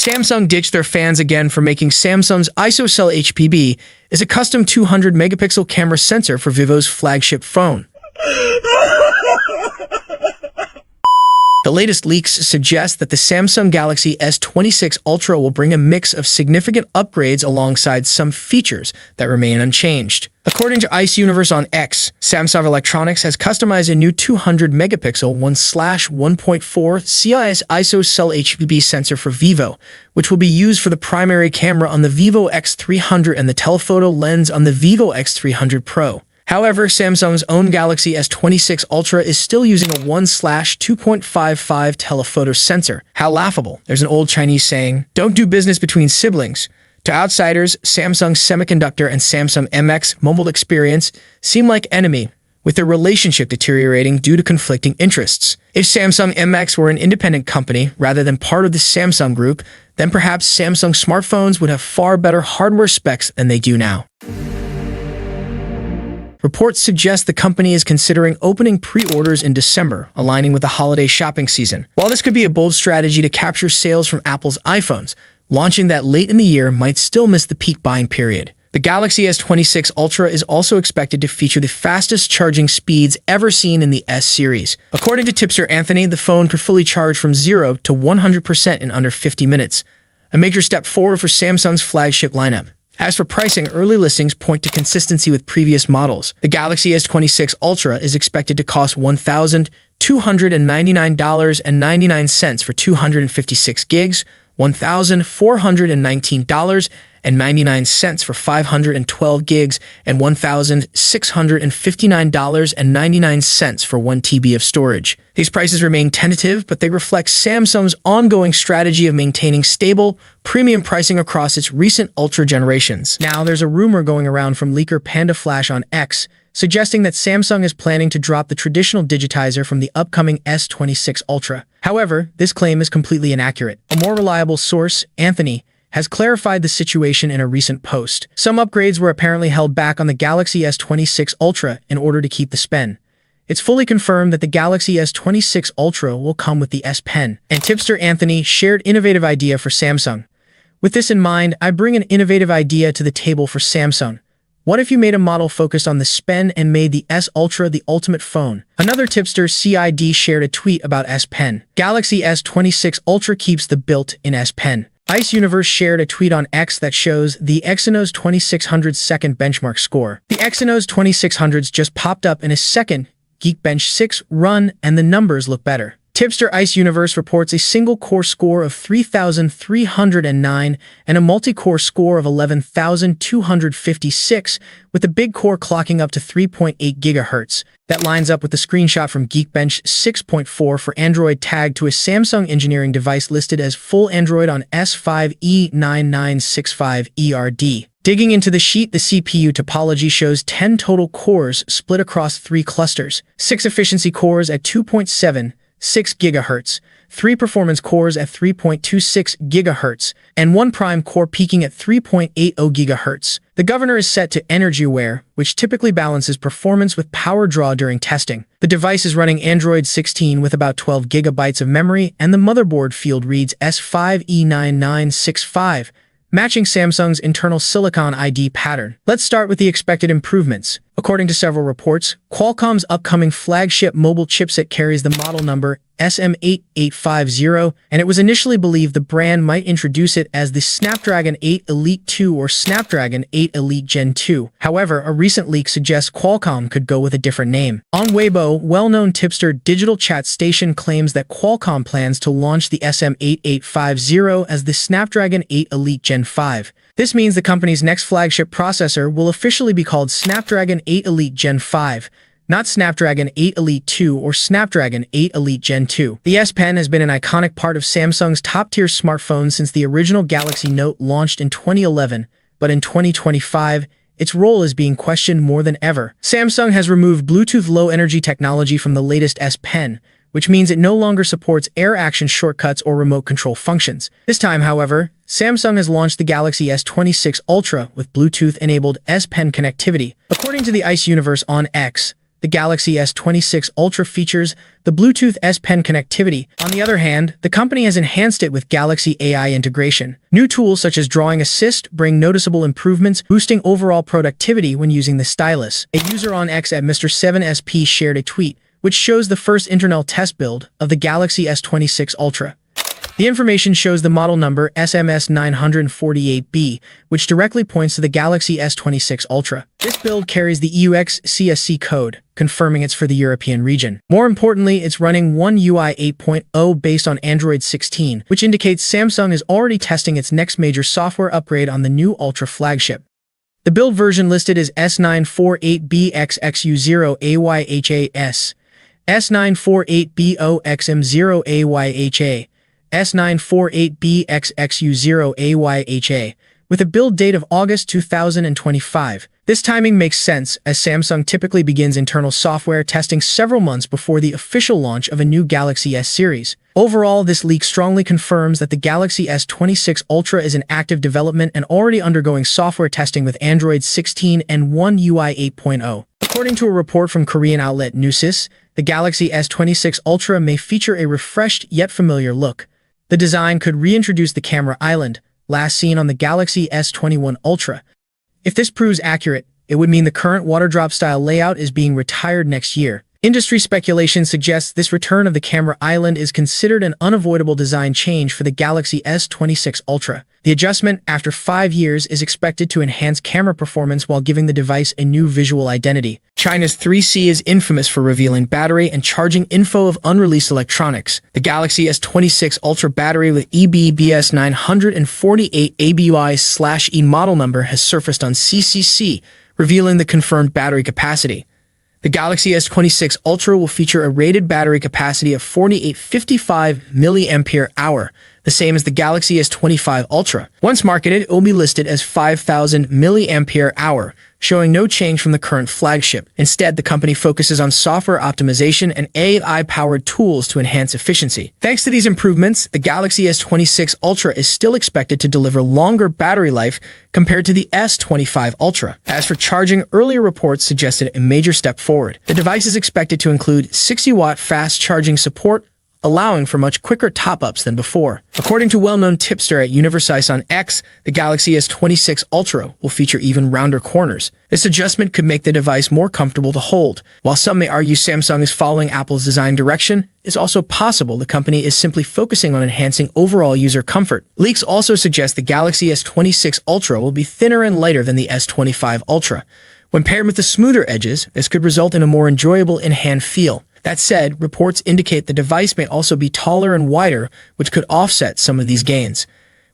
Samsung ditched their fans again for making Samsung's Isocell HPB is a custom 200-megapixel camera sensor for Vivo's flagship phone. The latest leaks suggest that the Samsung Galaxy S26 Ultra will bring a mix of significant upgrades alongside some features that remain unchanged. According to Isocell on X, Samsung Electronics has customized a new 200-megapixel 1/1.4 CIS Isocell HPB sensor for Vivo, which will be used for the primary camera on the Vivo X300 and the telephoto lens on the Vivo X300 Pro. However, Samsung's own Galaxy S26 Ultra is still using a 1/2.55 telephoto sensor. How laughable. There's an old Chinese saying, "Don't do business between siblings." To outsiders, Samsung Semiconductor and Samsung MX mobile experience seem like enemy, with their relationship deteriorating due to conflicting interests. If Samsung MX were an independent company rather than part of the Samsung group, then perhaps Samsung smartphones would have far better hardware specs than they do now. Reports suggest the company is considering opening pre-orders in December, aligning with the holiday shopping season. While this could be a bold strategy to capture sales from Apple's iPhones, launching that late in the year might still miss the peak buying period. The Galaxy S26 Ultra is also expected to feature the fastest charging speeds ever seen in the S series. According to tipster Anthony, the phone could fully charge from 0 to 100% in under 50 minutes, a major step forward for Samsung's flagship lineup. As for pricing, early listings point to consistency with previous models. The Galaxy S26 Ultra is expected to cost $1,299.99 for 256 gigs, $1,419.99 for 512 gigs, and $1,659.99 for 1 TB of storage. These prices remain tentative, but they reflect Samsung's ongoing strategy of maintaining stable, premium pricing across its recent Ultra generations. Now, there's a rumor going around from leaker Panda Flash on X, suggesting that Samsung is planning to drop the traditional digitizer from the upcoming S26 Ultra. However, this claim is completely inaccurate. A more reliable source, Anthony, has clarified the situation in a recent post. Some upgrades were apparently held back on the Galaxy S26 Ultra in order to keep the S Pen. It's fully confirmed that the Galaxy S26 Ultra will come with the S Pen, and tipster Anthony shared innovative idea for Samsung. With this in mind, I bring an innovative idea to the table for Samsung. What if you made a model focused on the S Pen and made the S Ultra the ultimate phone? Another tipster CID shared a tweet about S Pen. Galaxy S26 Ultra keeps the built-in S Pen. Isocell shared a tweet on X that shows the Exynos 2600's second benchmark score. The Exynos 2600s just popped up in a second Geekbench 6 run, and the numbers look better. Tipster Isocell reports a single-core score of 3,309 and a multi-core score of 11,256, with the big core clocking up to 3.8 GHz. That lines up with the screenshot from Geekbench 6.4 for Android tagged to a Samsung engineering device listed as full Android on S5E9965ERD. Digging into the sheet, the CPU topology shows 10 total cores split across 3 clusters, 6 efficiency cores at 2.76 GHz, 3 performance cores at 3.26 GHz, and 1 prime core peaking at 3.80 GHz. The governor is set to energy aware, which typically balances performance with power draw during testing. The device is running Android 16 with about 12 GB of memory, and the motherboard field reads S5E9965, matching Samsung's internal Silicon ID pattern. Let's start with the expected improvements. According to several reports, Qualcomm's upcoming flagship mobile chipset carries the model number SM8850, and it was initially believed the brand might introduce it as the Snapdragon 8 Elite 2 or Snapdragon 8 Elite Gen 2. However, a recent leak suggests Qualcomm could go with a different name. On Weibo, well-known tipster Digital Chat Station claims that Qualcomm plans to launch the SM8850 as the Snapdragon 8 Elite Gen 5. This means the company's next flagship processor will officially be called Snapdragon 8 Elite Gen 5, not Snapdragon 8 Elite 2 or Snapdragon 8 Elite Gen 2. The S Pen has been an iconic part of Samsung's top-tier smartphones since the original Galaxy Note launched in 2011, but in 2025, its role is being questioned more than ever. Samsung has removed Bluetooth low-energy technology from the latest S Pen, which means it no longer supports air action shortcuts or remote control functions. This time, however, Samsung has launched the Galaxy S26 Ultra with Bluetooth-enabled S Pen connectivity. According to the Isocell on X, the Galaxy S26 Ultra features the Bluetooth S Pen connectivity. On the other hand, the company has enhanced it with Galaxy AI integration. New tools such as Drawing Assist bring noticeable improvements, boosting overall productivity when using the stylus. A user on X at Mr.7SP shared a tweet, which shows the first internal test build of the Galaxy S26 Ultra. The information shows the model number SMS948B, which directly points to the Galaxy S26 Ultra. This build carries the EUX CSC code, confirming it's for the European region. More importantly, it's running One UI 8.0 based on Android 16, which indicates Samsung is already testing its next major software upgrade on the new Ultra flagship. The build version listed is S948BXXU0AYHAS, S948BOXM0AYHA, S948BXXU0AYHA, with a build date of August 2025. This timing makes sense, as Samsung typically begins internal software testing several months before the official launch of a new Galaxy S series. Overall, this leak strongly confirms that the Galaxy S26 Ultra is in active development and already undergoing software testing with Android 16 and One UI 8.0. According to a report from Korean outlet Newsys, the Galaxy S26 Ultra may feature a refreshed yet familiar look. The design could reintroduce the camera island, last seen on the Galaxy S21 Ultra. If this proves accurate, it would mean the current water drop style layout is being retired next year. Industry speculation suggests this return of the camera island is considered an unavoidable design change for the Galaxy S26 Ultra. The adjustment, after 5 years, is expected to enhance camera performance while giving the device a new visual identity. China's 3C is infamous for revealing battery and charging info of unreleased electronics. The Galaxy S26 Ultra battery with EBBS 948 ABY/E model number has surfaced on CCC, revealing the confirmed battery capacity. The Galaxy S26 Ultra will feature a rated battery capacity of 4855 mAh, the same as the Galaxy S25 Ultra. Once marketed, it will be listed as 5000 mAh, showing no change from the current flagship. Instead, the company focuses on software optimization and AI-powered tools to enhance efficiency. Thanks to these improvements, the Galaxy S26 Ultra is still expected to deliver longer battery life compared to the S25 Ultra. As for charging, earlier reports suggested a major step forward. The device is expected to include 60-watt fast charging support, allowing for much quicker top-ups than before. According to well-known tipster at Universize on X, the Galaxy S26 Ultra will feature even rounder corners. This adjustment could make the device more comfortable to hold. While some may argue Samsung is following Apple's design direction, it's also possible the company is simply focusing on enhancing overall user comfort. Leaks also suggest the Galaxy S26 Ultra will be thinner and lighter than the S25 Ultra. When paired with the smoother edges, this could result in a more enjoyable in-hand feel. That said, reports indicate the device may also be taller and wider, which could offset some of these gains.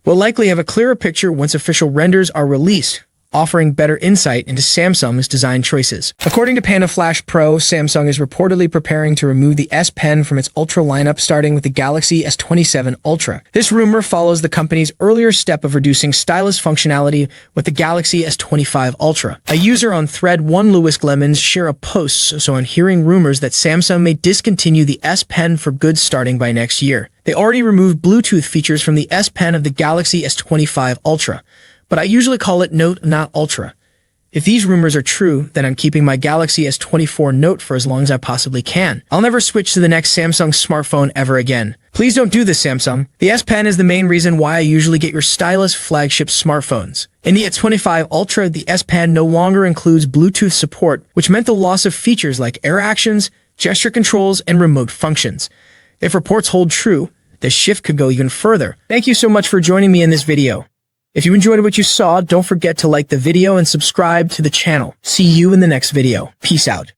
We'll likely have a clearer picture once official renders are released, offering better insight into Samsung's design choices. According to Panda Flash Pro, Samsung is reportedly preparing to remove the S Pen from its Ultra lineup starting with the Galaxy S27 Ultra. This rumor follows the company's earlier step of reducing stylus functionality with the Galaxy S25 Ultra. A user on Thread 1 Lewis Glemons shared a post on hearing rumors that Samsung may discontinue the S Pen for good starting by next year. They already removed Bluetooth features from the S Pen of the Galaxy S25 Ultra, but I usually call it Note, not Ultra. If these rumors are true, then I'm keeping my Galaxy S24 Note for as long as I possibly can. I'll never switch to the next Samsung smartphone ever again. Please don't do this, Samsung. The S Pen is the main reason why I usually get your stylish flagship smartphones. In the S25 Ultra, the S Pen no longer includes Bluetooth support, which meant the loss of features like air actions, gesture controls, and remote functions. If reports hold true, this shift could go even further. Thank you so much for joining me in this video. If you enjoyed what you saw, don't forget to like the video and subscribe to the channel. See you in the next video. Peace out.